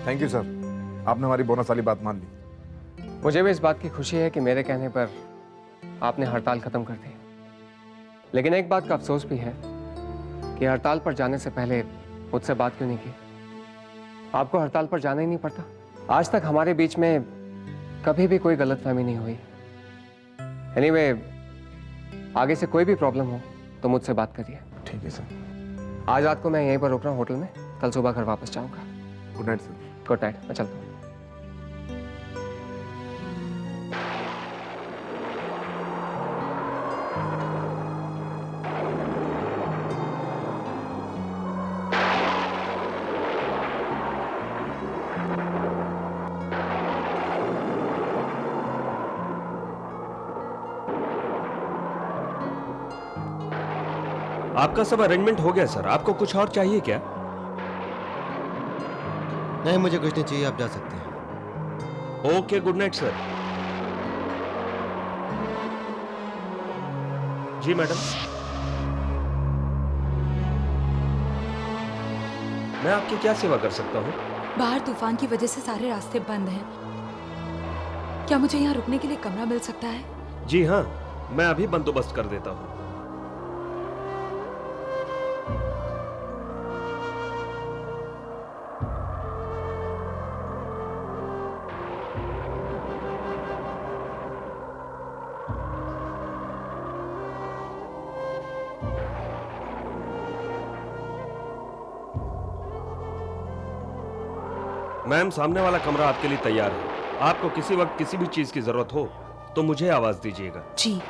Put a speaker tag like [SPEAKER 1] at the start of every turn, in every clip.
[SPEAKER 1] Thank you sir, आपने हमारी bonus वाली बात मान ली।
[SPEAKER 2] मुझे भी इस बात की खुशी है कि मेरे कहने पर आपने हड़ताल खत्म कर दी, लेकिन एक बात का अफसोस भी है कि हड़ताल पर जाने से पहले मुझसे बात क्यों नहीं की। आपको हड़ताल पर जाना ही नहीं पड़ता। आज तक हमारे बीच में कभी भी कोई गलतफहमी नहीं हुई। एनीवे, आगे से कोई भी प्रॉब्लम हो तो मुझसे बात करिए।
[SPEAKER 1] ठीक है सर।
[SPEAKER 2] आज रात को मैं यहीं पर रुक रहा हूँ होटल में, कल सुबह घर वापस जाऊंगा।
[SPEAKER 1] Good night sir.
[SPEAKER 2] Good night, मैं चलता हूँ।
[SPEAKER 3] आपका सब अरेंजमेंट हो गया सर, आपको कुछ और चाहिए क्या?
[SPEAKER 4] नहीं, मुझे कुछ नहीं चाहिए, आप जा सकते हैं।
[SPEAKER 3] Okay, good night sir. जी मैडम, मैं आपकी क्या सेवा कर सकता हूँ?
[SPEAKER 5] बाहर तूफान की वजह से सारे रास्ते बंद हैं। क्या मुझे यहाँ रुकने के लिए कमरा मिल सकता है?
[SPEAKER 3] जी हाँ, मैं अभी बंदोबस्त कर देता हूँ। मैम, सामने वाला कमरा आपके लिए तैयार है। आपको किसी वक्त किसी भी चीज की जरूरत हो तो मुझे आवाज दीजिएगा।
[SPEAKER 5] जी।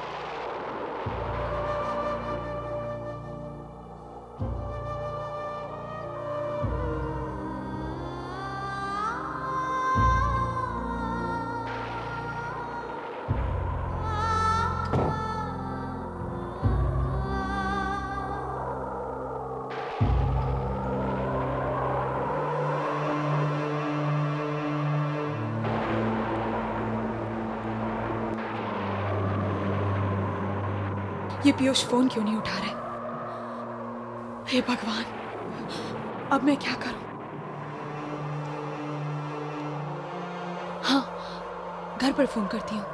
[SPEAKER 5] ये पीयूष फोन क्यों नहीं उठा रहे? हे भगवान, अब मैं क्या करूं? हाँ, घर पर फोन करती हूँ।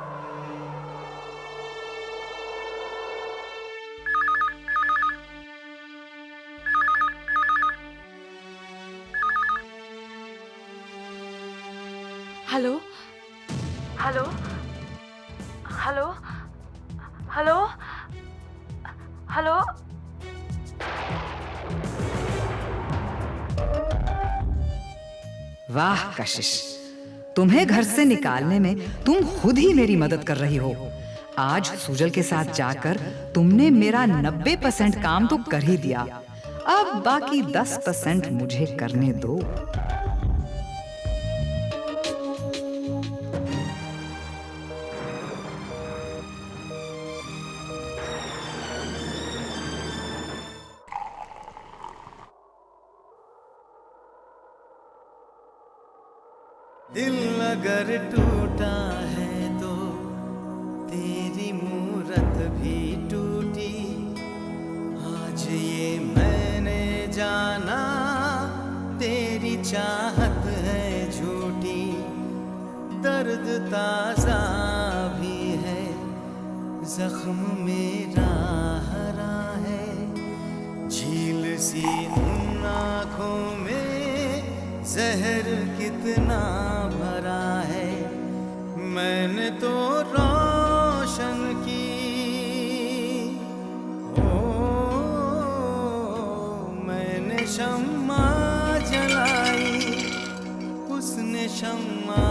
[SPEAKER 5] Hello hello hello hello hello.
[SPEAKER 6] वाह कशिश, तुम्हें घर से निकालने में तुम खुद ही मेरी मदद कर रही हो। आज सुजल के साथ जाकर तुमने मेरा 90% काम तो कर ही दिया, अब बाकी 10% मुझे करने दो।
[SPEAKER 7] दिल अगर टूटा है तो तेरी मूरत भी टूटी। आज ये मैंने जाना, तेरी चाहत है झूठी। दर्द ताजा भी है, जख्म मेरा हरा है। झील सी उन आँखों में जहर कितना भरा है। मैंने तो रोशन की, ओ मैंने शम्मा जलाई, उसने शम्मा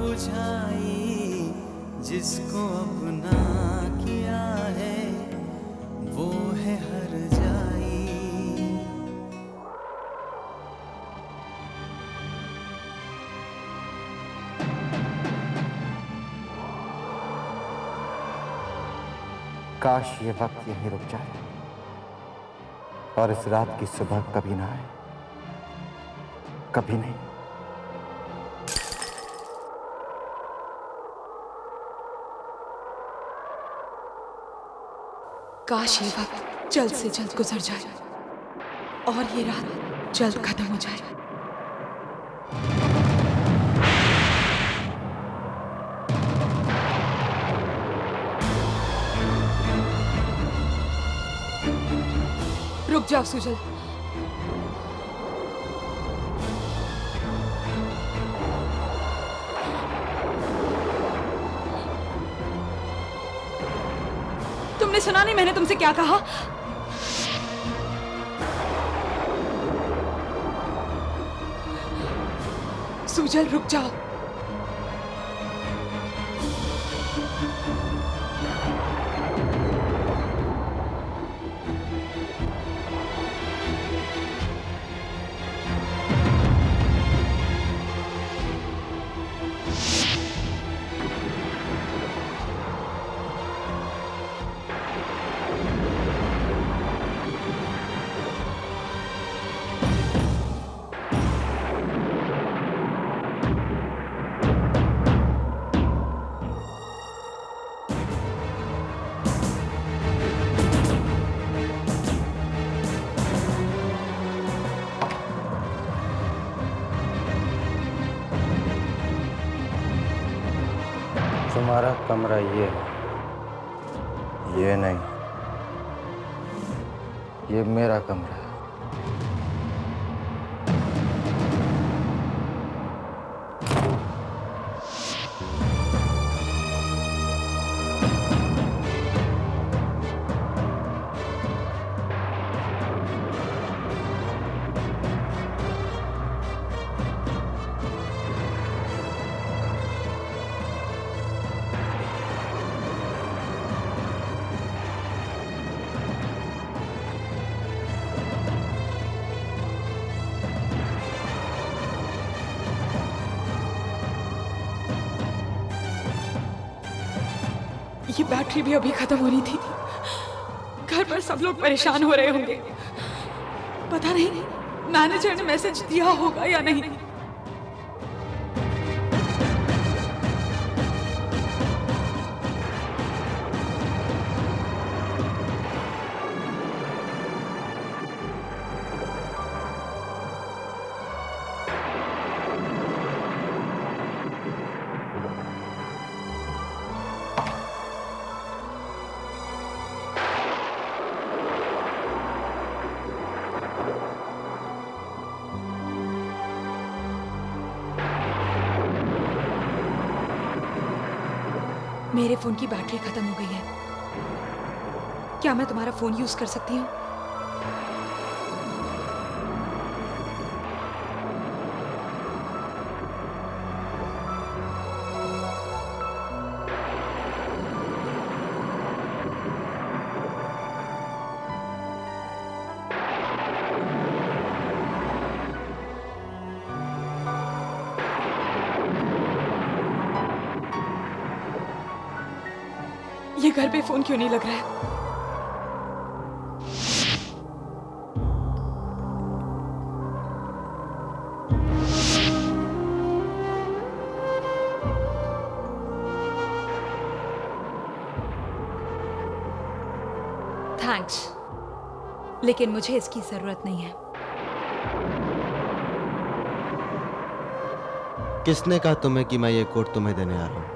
[SPEAKER 7] बुझाई। जिसको अपना किया है वो है हर जाई।
[SPEAKER 4] काश ये वक्त यहीं रुक जाए और इस रात की सुबह कभी ना आए, कभी नहीं।
[SPEAKER 5] काश ये वक्त जल्द से जल्द गुजर जाए और ये रात जल्द खत्म हो जाए। रुक जाओ सुजल। तुमने सुना नहीं मैंने तुमसे क्या कहा? सुजल रुक जाओ।
[SPEAKER 4] तुम्हारा कमरा ये है, ये नहीं, ये मेरा कमरा है।
[SPEAKER 5] ये बैटरी भी अभी खत्म होनी थी। घर पर सब लोग परेशान हो रहे होंगे। पता नहीं मैनेजर ने मैसेज दिया होगा या नहीं। मेरे फोन की बैटरी खत्म हो गई है। क्या मैं तुम्हारा फोन यूज कर सकती हूँ? ये घर पे फोन क्यों नहीं लग रहा है? थैंक्स, लेकिन मुझे इसकी जरूरत नहीं है।
[SPEAKER 8] किसने कहा तुम्हें कि मैं ये कोट तुम्हें देने आ रहा हूं?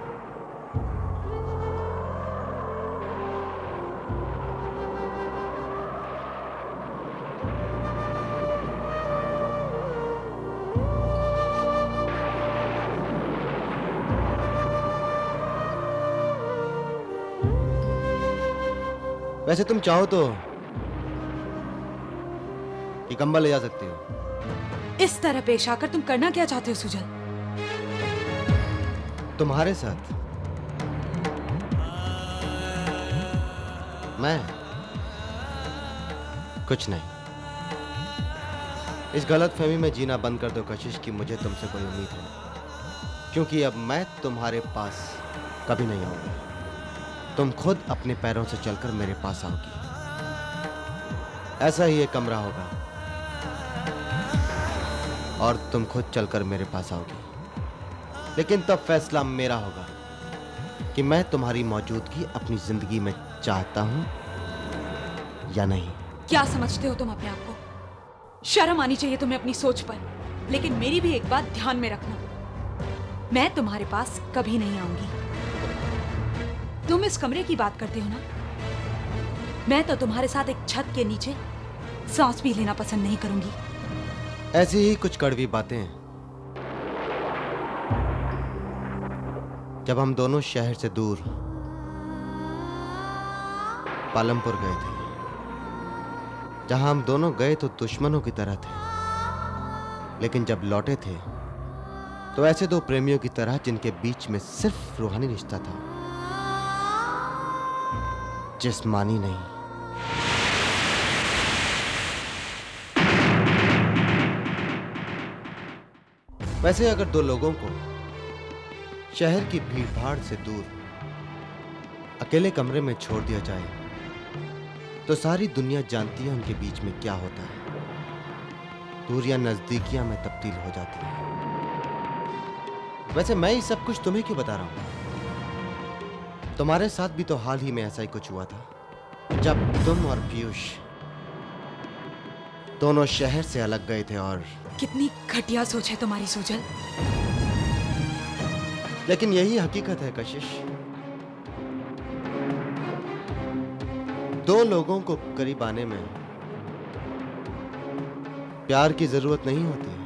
[SPEAKER 8] वैसे तुम चाहो तो ये कंबल ले जा सकती हो।
[SPEAKER 5] इस तरह पेश आकर तुम करना क्या चाहते हो सुजल?
[SPEAKER 8] तुम्हारे साथ मैं कुछ नहीं। इस गलतफहमी में जीना बंद कर दो कशिश कि मुझे तुमसे कोई उम्मीद है, क्योंकि अब मैं तुम्हारे पास कभी नहीं आऊंगा। तुम खुद अपने पैरों से चलकर मेरे पास आओगी। ऐसा ही एक कमरा होगा और तुम खुद चलकर मेरे पास आओगी। लेकिन तब फैसला मेरा होगा कि मैं तुम्हारी मौजूदगी अपनी जिंदगी में चाहता हूं या नहीं।
[SPEAKER 5] क्या समझते हो तुम अपने आप को? शर्म आनी चाहिए तुम्हें अपनी सोच पर। लेकिन मेरी भी एक बात ध्यान में रखना, मैं तुम्हारे पास कभी नहीं आऊंगी। तुम इस कमरे की बात करते हो ना, मैं तो तुम्हारे साथ एक छत के नीचे सांस भी लेना पसंद नहीं करूंगी।
[SPEAKER 8] ऐसी ही कुछ कड़वी बातें हैं। जब हम दोनों शहर से दूर पालमपुर गए थे, जहां हम दोनों गए तो दुश्मनों की तरह थे, लेकिन जब लौटे थे तो ऐसे दो प्रेमियों की तरह जिनके बीच में सिर्फ रूहानी रिश्ता था, जिस्मानी नहीं। वैसे अगर दो लोगों को शहर की भीड़-भाड़ से दूर अकेले कमरे में छोड़ दिया जाए तो सारी दुनिया जानती है उनके बीच में क्या होता है। दूरियां नजदीकियां में तब्दील हो जाती हैं। वैसे मैं ये सब कुछ तुम्हें क्यों बता रहा हूं? तुम्हारे साथ भी तो हाल ही में ऐसा ही कुछ हुआ था, जब तुम और पीयूष दोनों शहर से अलग गए थे। और
[SPEAKER 5] कितनी घटिया सोच है तुम्हारी सुजल।
[SPEAKER 8] लेकिन यही हकीकत है कशिश। दो लोगों को करीब आने में प्यार की जरूरत नहीं होती है,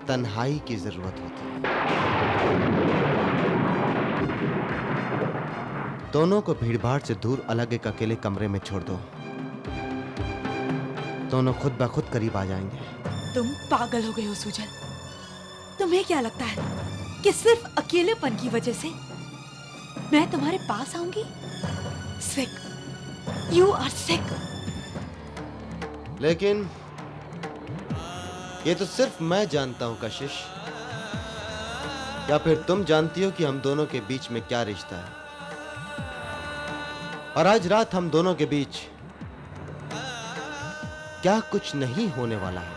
[SPEAKER 8] तन्हाई की जरूरत होती है। दोनों को भीड़-भाड़ से दूर अलग एक अकेले कमरे में छोड़ दो, दोनों खुद ब खुद करीब आ जाएंगे।
[SPEAKER 5] तुम पागल हो गए हो सुजल। तुम्हें क्या लगता है कि सिर्फ अकेलेपन की वजह से मैं तुम्हारे पास आऊंगी? सिक, यू आर सिक।
[SPEAKER 8] लेकिन ये तो सिर्फ मैं जानता हूं कशिश, या फिर तुम जानती हो कि हम दोनों के बीच में क्या रिश्ता है। और आज रात हम दोनों के बीच क्या कुछ नहीं होने वाला है,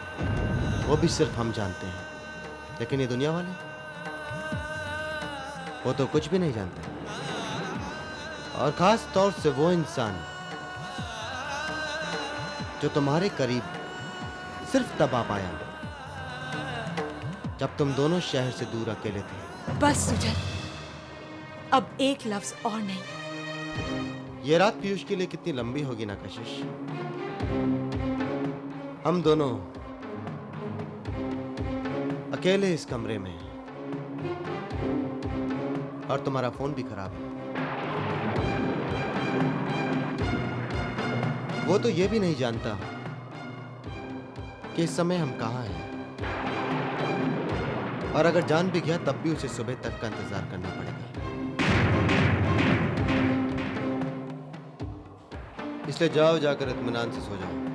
[SPEAKER 8] वो भी सिर्फ हम जानते हैं। लेकिन ये दुनिया वाले, वो तो कुछ भी नहीं जानते। और खास तौर से वो इंसान जो तुम्हारे करीब सिर्फ तब आ पाया जब तुम दोनों शहर से दूर अकेले थे।
[SPEAKER 5] बस सुजल, अब एक लफ्ज और नहीं।
[SPEAKER 8] ये रात पीयूष के लिए कितनी लंबी होगी ना कशिश। हम दोनों अकेले इस कमरे में, और तुम्हारा फोन भी खराब है। वो तो ये भी नहीं जानता कि इस समय हम कहाँ हैं, और अगर जान भी गया तब भी उसे सुबह तक का इंतजार करना पड़ेगा। इसलिए जाओ, जाकर इत्मीनान से सो जाओ।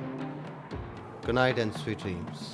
[SPEAKER 8] Good night and sweet dreams.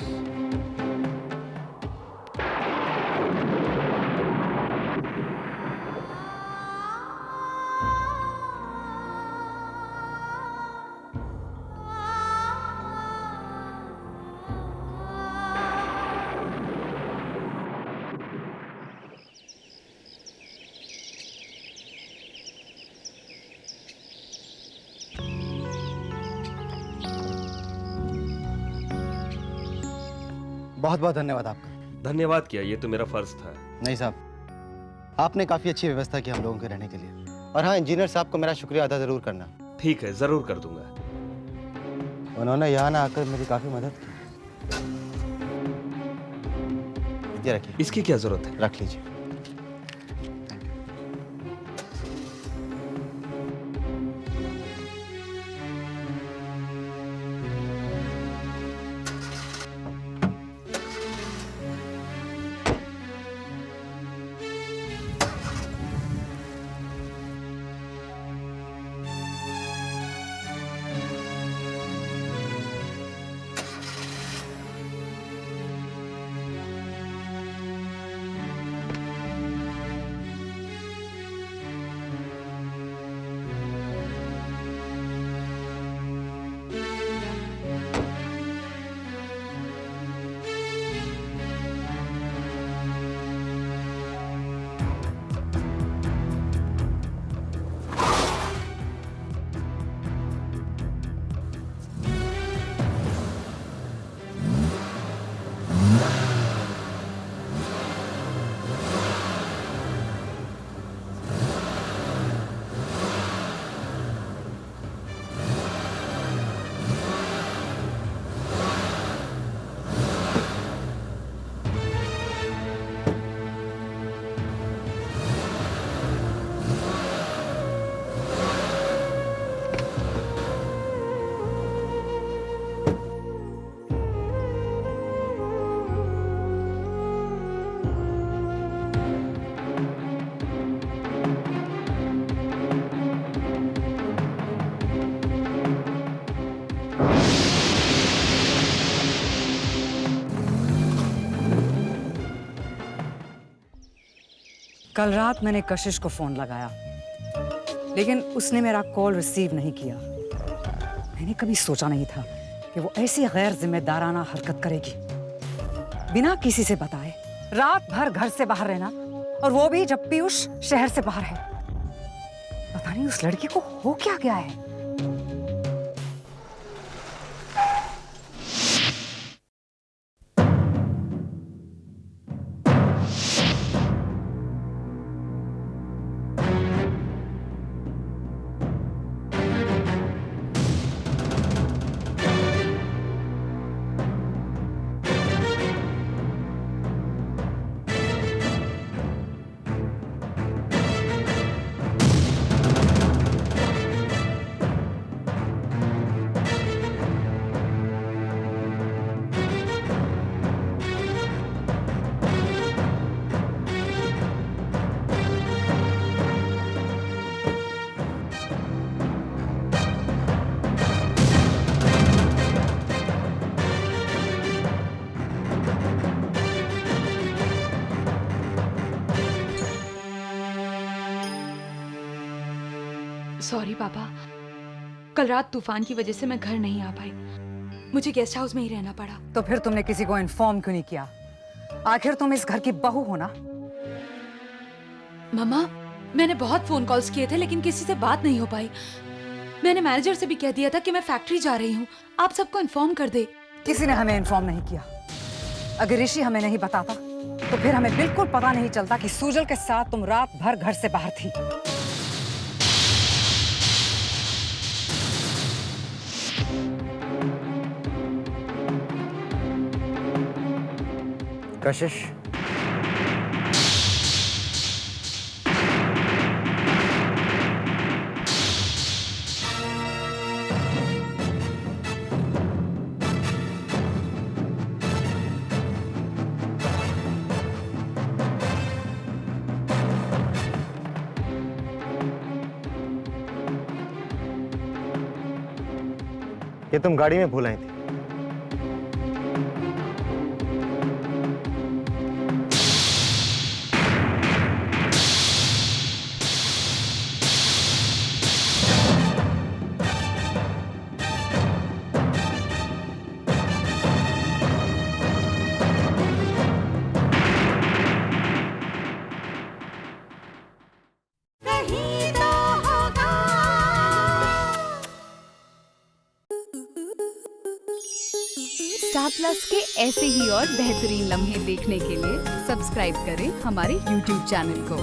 [SPEAKER 4] बहुत बहुत धन्यवाद आपका।
[SPEAKER 3] धन्यवाद किया, ये तो मेरा फर्ज था।
[SPEAKER 4] नहीं साहब, आपने काफी अच्छी व्यवस्था की हम लोगों के रहने के लिए। और हाँ, इंजीनियर साहब को मेरा शुक्रिया अदा जरूर करना।
[SPEAKER 3] ठीक है, जरूर कर दूंगा।
[SPEAKER 4] उन्होंने यहाँ ना आकर मेरी काफी मदद की। ये रखिए।
[SPEAKER 3] इसकी क्या जरूरत है?
[SPEAKER 4] रख लीजिए।
[SPEAKER 6] कल रात मैंने कशिश को फोन लगाया, लेकिन उसने मेरा कॉल रिसीव नहीं किया। मैंने कभी सोचा नहीं था कि वो ऐसी गैर जिम्मेदाराना हरकत करेगी, बिना किसी से बताए रात भर घर से बाहर रहना, और वो भी जब पीयूष शहर से बाहर है। पता नहीं उस लड़की को हो क्या गया है।
[SPEAKER 5] सॉरी पापा, कल रात तूफान की वजह से मैं घर नहीं आ पाई। मुझे गेस्ट हाउस में ही रहना पड़ा।
[SPEAKER 6] तो फिर तुमने किसी को इन्फॉर्म क्यों नहीं किया? आखिर तुम इस घर की बहू हो ना।
[SPEAKER 5] मम्मा, मैंने बहुत फोन कॉल्स किए थे लेकिन किसी से बात नहीं हो पाई। मैंने मैनेजर से भी कह दिया था कि मैं फैक्ट्री जा रही हूँ, आप सबको इन्फॉर्म कर दे।
[SPEAKER 6] किसी ने हमें इन्फॉर्म नहीं किया। अगर ऋषि हमें नहीं बताता तो फिर हमें बिल्कुल पता नहीं चलता कि सुजल के साथ तुम रात भर घर से बाहर थी।
[SPEAKER 4] कशिश, ये तुम गाड़ी में भूल आई थी।
[SPEAKER 9] स्टार प्लस के ऐसे ही और बेहतरीन लम्हे देखने के लिए सब्सक्राइब करें हमारे YouTube चैनल को।